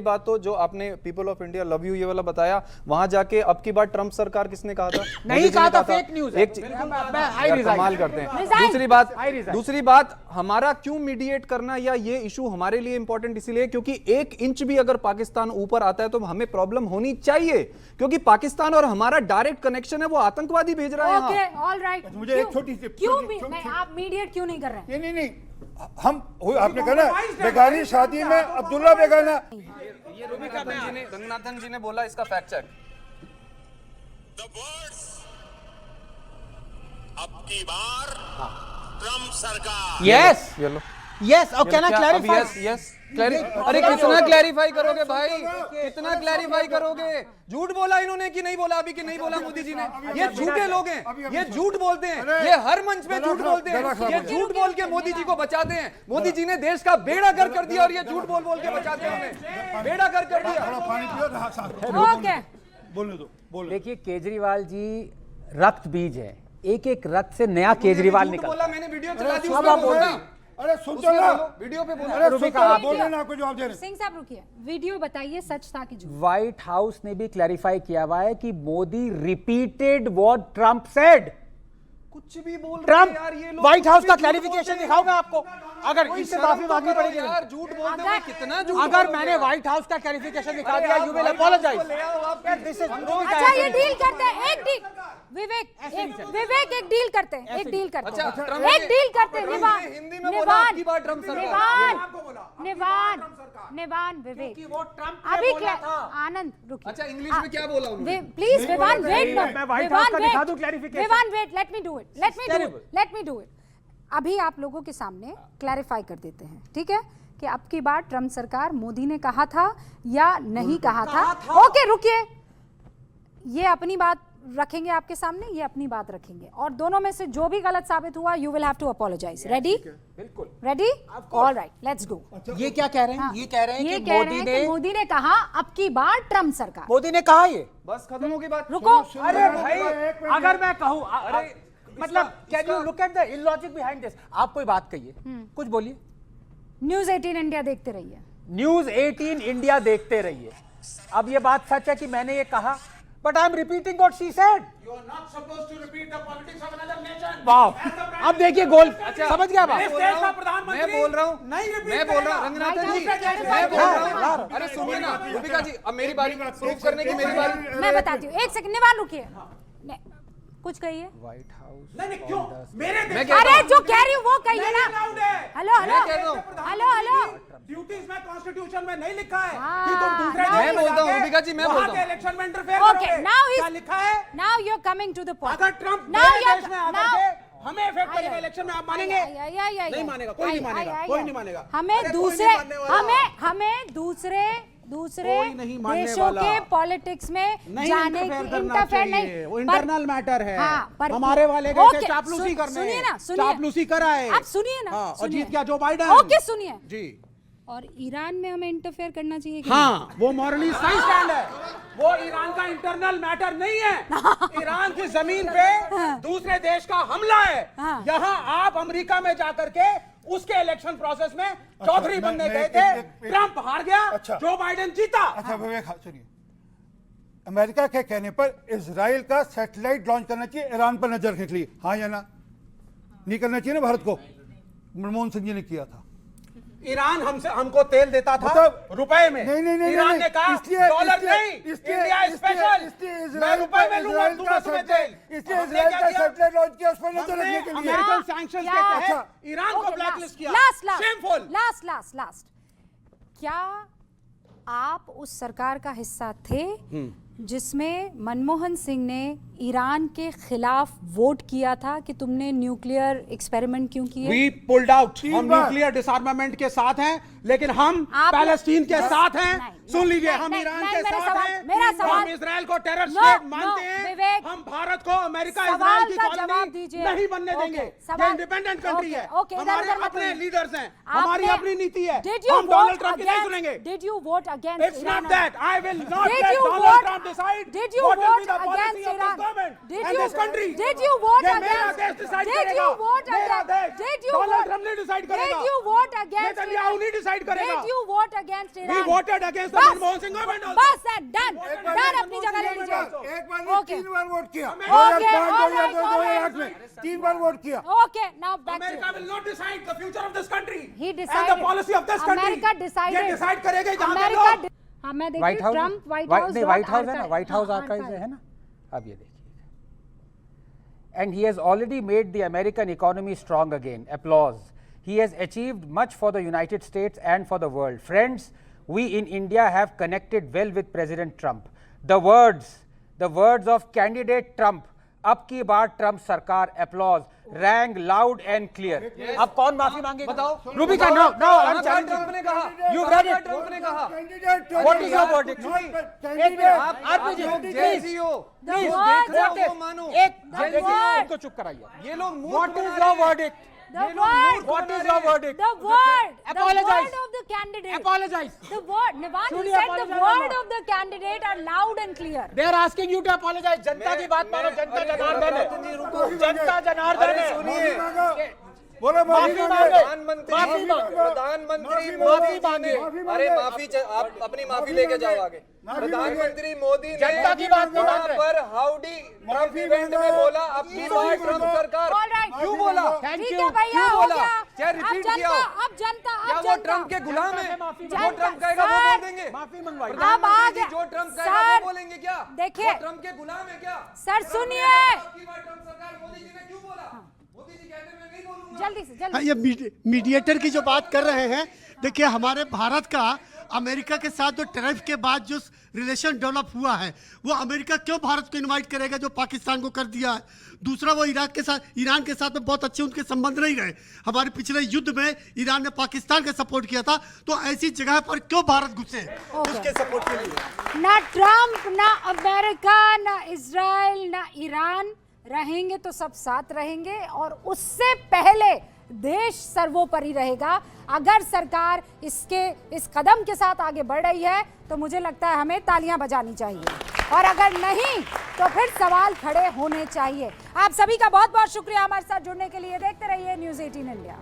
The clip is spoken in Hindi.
बात तो जो आपने people of India love you ये वाला बताया, वहां जाके अब की बार ट्रम्प सरकार किसने कहा था? नहीं कहा था, फेक न्यूज़ है। कमाल करते हैं। दूसरी बात हमारा क्यों मीडिएट करना या ये इशू हमारे लिए इंपॉर्टेंट इसीलिए क्योंकि 1 इंच भी अगर पाकिस्तान ऊपर आता है तो हमें प्रॉब्लम होनी चाहिए, क्योंकि पाकिस्तान और हमारा डायरेक्ट कनेक्शन है, वो आतंकवादी भेज रहा है। ओके ऑलराइट, मुझे एक छोटी सी क्यों आप मीडिएट क्यों नहीं कर रहे हैं? नहीं हम आपने कहा ना बेगानी शादी में अब्दुल्ला बेगाना, ये रंगनाथन जी ने बोला, इसका फैक्ट चेक। The words, अब की बार ट्रम्प सरकार। यस ये लो। यस, और कैन आई क्लैरिफाई? यस अरे कितना क्लैरिफाई करोगे भाई, कितना क्लैरिफाई करोगे? झूठ बोला इन्होंने कि नहीं बोला? अभी कि नहीं बोला मोदी जी ने? ये झूठे लोग हैं, ये झूठ बोलते हैं, ये हर मंच पे झूठ बोलते हैं, ये झूठ बोल के मोदी जी को बचाते हैं। मोदी जी ने देश का बेड़ा गर्क कर दिया और ये झूठ बोल बोल के बचाते हैं हमें, बेड़ा गर्क कर दिया। थोड़ा पानी पियो। ओके बोलने दो, बोलो। देखिए, केजरीवाल जी रक्त बीज है, एक एक रक्त से नया केजरीवाल निकला। बोला मैंने, वीडियो चला दी, अब आप बोलना। अरे सुन तो ना, वीडियो पे बोलो। अरे सुन तो बोलने ना, आपको जवाब दे रहे। सिंह साहब रुकिए, वीडियो बताइए सच था कि झूठ? व्हाइट हाउस ने भी क्लैरिफाई किया हुआ है कि Modi repeated what Trump said. कुछ भी बोल रहे ट्रम्प हैं यार ये लोग। व्हाइट हाउस का क्लैरिफिकेशन दिखाऊंगा आपको, अगर इससे माफी मांगनी पड़ेगी यार, झूठ बोलते हैं, कितना झूठ अगर मैंने व्हाइट हाउस का क्लैरिफिकेशन दिखा दिया, you will apologise. This is no. अच्छा ये डील करते हैं, एक डील विवेक एक डील करते हैं, एक डील करते हैं, एक डील करते हैं। निवान विवेक अभी क्या आनंद रुकिए। अच्छा इंग्लिश में क्या बोला उन्होंने? प्लीज विवान वेट, मैं व्हाइट हाउस का दिखा दूं clarification? Vivan wait, let me do it. अभी आप लोगों के सामने क्लैरिफाई कर देते हैं, ठीक है, कि अब की बार ट्रम्प सरकार मोदी ने कहा था या नहीं कहा था। ओके रुकिए, ये अपनी बात रखेंगे आपके सामने, ये अपनी बात रखेंगे, और दोनों में से जो भी गलत साबित हुआ you will have to apologise. Ready? बिल्कुल रेडी? Alright, let's go. ये क्या कह रहे हैं? ये कह रहे हैं कि मोदी ने कहा अब की बार ट्रम्प सरकार। मोदी ने कहा ये, बस खत्म होगी बात। रुको, अरे भाई अगर मैं कहूं, मतलब can you look at the illogic behind this? आप कोई बात कहिए, कुछ बोलिए। न्यूज़ 18 इंडिया देखते रहिए। न्यूज़ 18 इंडिया देखते रहिए। अब ये बात सच है कि मैंने ये कहा, but I am repeating what she said. You are not supposed to repeat the politics of another nation. वाह, अब देखिए गोल समझ गया बात। मैं बोल रहा हूँ रंगनाथन जी, मैं बोल रहा हूँ। अरे सुनिए ना रूबिका जी, अब मेरी बारी प्रूफ करने की, मेरी बारी। मैं बताती हूँ, एक सेकंड, निवान रुकिए, कुछ कहिए। व्हाइट हाउस नहीं क्यों? मेरे अरे जो कह रही हूँ वो कहिए ना। हेलो ड्यूटीज में कॉन्स्टिट्यूशन में नहीं लिखा है हाँ, कि तुम दूसरे मैं बोलता हूँ रूबिका जी, मैं बोलता हूँ इलेक्शन में इंटरफेयर ओके, क्या लिखा है? Now you are coming to the point. अगर ट्रम्प देश में आकर के हमें इफेक्ट करेगा इलेक्शन में, आप मानेंगे? नहीं मानेगा, कोई नहीं मानेगा, कोई नहीं मानेगा। हमें दूसरे देशों के पॉलिटिक्स में जाने की इंटरफेयर नहीं, वो इंटरनल मैटर है। हाँ, हमारे वाले गए थे चापलूसी करने, सुनिए ना, चापलूसी कराए। आप सुनिए ना, और जीत गया जो बाइडेन। ओके सुनिए जी। और ईरान में हमें इंटरफेयर करना चाहिए कि हाँ, वो मॉरली सही स्टैंड है, वो ईरान का इंटरनल मैटर नहीं है। ईरान की जमीन पे दूसरे देश का हमला है। यहाँ आप अमेरिका में जाकर के उसके इलेक्शन प्रोसेस में चौधरी बनने गए थे, ट्रम्प हार गया, जो बाइडेन जीता। अच्छा विवेक, सुनिए, अमेरिका के कहने पर इजराइल का सैटेलाइट लॉन्च करना चाहिए ईरान पर नजर रखने के लिए, हाँ या ना? नहीं करना चाहिए ना भारत को? मनमोहन सिंह जी ने किया था। ईरान हमको तेल देता था रुपए में। नहीं, ईरान ने कहा डॉलर नहीं, इंडिया स्पेशल, मैं रुपए में लूंगा तुम्हें तेल। इसलिए इजराइल का सैटेलाइट लॉन्च किया, उस पर नजर रखने के लिए। अमेरिकन सैंक्शंस के तहत ईरान को ब्लैकलिस्ट किया। शेमफुल। लास्ट, क्या आप उस सरकार का हिस्सा थे जिसमें मनमोहन सिंह ने ईरान के खिलाफ वोट किया था कि तुमने न्यूक्लियर एक्सपेरिमेंट क्यों किए? We pulled out। हम न्यूक्लियर डिसआर्मामेंट के साथ हैं, लेकिन हम पैलेस्टीन के साथ हैं। सुन लीजिए, हम ईरान के साथ हैं, हम इजराइल को टेरर स्टेट मानते हैं, हम भारत को अमेरिका इजराइल की कॉलोनी नहीं बनने देंगे। ये इंडिपेंडेंट कंट्री है, हमारे अपने लीडर्स हैं, हमारी अपनी नीति है, हम डोनाल्ड ट्रम्प की नहीं सुनेंगे। Did you vote against It's not that I will not let Donald Trump decide what will be the policy of this government Did and you- this country. did you vote ये against- मेरा देश decide did करेगा। you vote मेरा against- देश did you Donald vote- Trump नहीं डिसाइड करेगा। Did you vote against Netanyahu नहीं डिसाइड करेगा। Did you vote against Iran? We voted against the बस, मनमोहन सिंह government also. बस and done. voted Done, against अपनी जगह ले लीजिए। एक बार नहीं, Okay. 3 बार वोट किया Okay, 2005, all right, 2002, all right. 2008 में 3 बार वोट किया Okay, now back America to will not decide the future of this country. He And decided. the policy of this country. America decided. ये decide करेगा जहाँ पे America लोग- हाँ मैं व्हाइट देखिए हाउस ट्रम्प व्हाइट हाउस नहीं, व्हाइट हाउस है ना, व्हाइट हाउस आर्काइव है ना। अब ये देखिए, and he has already made the American economy strong again. Applause. He has achieved much for the United States and for the world. Friends, we in India have connected well with President Trump. The words of candidate Trump, अब की बार ट्रम्प सरकार, applause, rang loud and clear. अब कौन माफी मांगेगा? बताओ। Rubika, no, I'm challenging Trump ने कहा, You've read it. ट्रम्प ने कहा, candidate What is your verdict? Candidate RP ji, जय जी हो, The जो words देख रहे of- हो वो मानो। एक The देखिए, word- इनको चुप कराइए। ये लोग मूर्ख What बना is रहे your हैं। verdict? The word, What is your verdict? the word Apologize. of the candidate. Apologize. The word, Nivan, Should he he said the apologize or word not? of the candidate are loud and clear. They are asking you to apologize. जनता की बात मानो, जनता जनार्दन है। जनता जनार्दन है। सुनिए। बोलो माफी मांगे। प्रधानमंत्री माफी मांगे। प्रधानमंत्री माफी मोदी मांगे। ने अरे माफी आप अपनी माफी लेके जाओ आगे। प्रधानमंत्री मोदी ने जनता की बात नहीं मान वहाँ रहे। पर हाउडी ट्रम्प इवेंट में बोला अब की बार ट्रम्प सरकार All right. क्यों बोला? Thank ठीक you. है भैया, क्यों हो बोला? गया। चाहे अब repeat जनता, किया हो। अब जनता, क्या अब वो जनता। ट्रम्प के गुलाम है? माफी जो मांगे। ट्रम्प कहेगा वो सर, बोल देंगे। माफी मंगवाई। अब आ प्रधानमंत्री गया। जो ट्रम्प कहेगा सर, वो बोलेंगे क्या? देखिए। वो ट्रम्प के गुलाम है क्या? सर, ट्रम्प सुनिए। कहेगा, अब की बार ट्रम्प सरकार मोदी जी ने क्यों बोला? मोदी जी कहते हैं मैं नहीं बोलूंगा। जल्दी से हाँ, जल्दी ये मीडिएटर की जो बात कर रहे हैं, देखिए हमारे भारत का अमेरिका के साथ जो टैरिफ के बाद जो रिलेशन डेवलप हुआ है, वो अमेरिका क्यों भारत को इनवाइट करेगा जो पाकिस्तान को कर दिया है। दूसरा, वो ईरान के साथ में बहुत अच्छे उनके संबंध नहीं रहे। हमारे पिछले युद्ध में ईरान ने पाकिस्तान का सपोर्ट किया था, तो ऐसी जगह पर क्यों भारत घुसे उसके सपोर्ट के लिए। ना ट्रम्प, ना अमेरिका, ना इजराइल, ना ईरान रहेंगे तो सब साथ रहेंगे और उससे पहले देश सर्वोपरि रहेगा। अगर सरकार इस कदम के साथ आगे बढ़ रही है तो मुझे लगता है हमें तालियां बजानी चाहिए और अगर नहीं तो फिर सवाल खड़े होने चाहिए। आप सभी का बहुत बहुत शुक्रिया हमारे साथ जुड़ने के लिए। देखते रहिए न्यूज़ 18 इंडिया।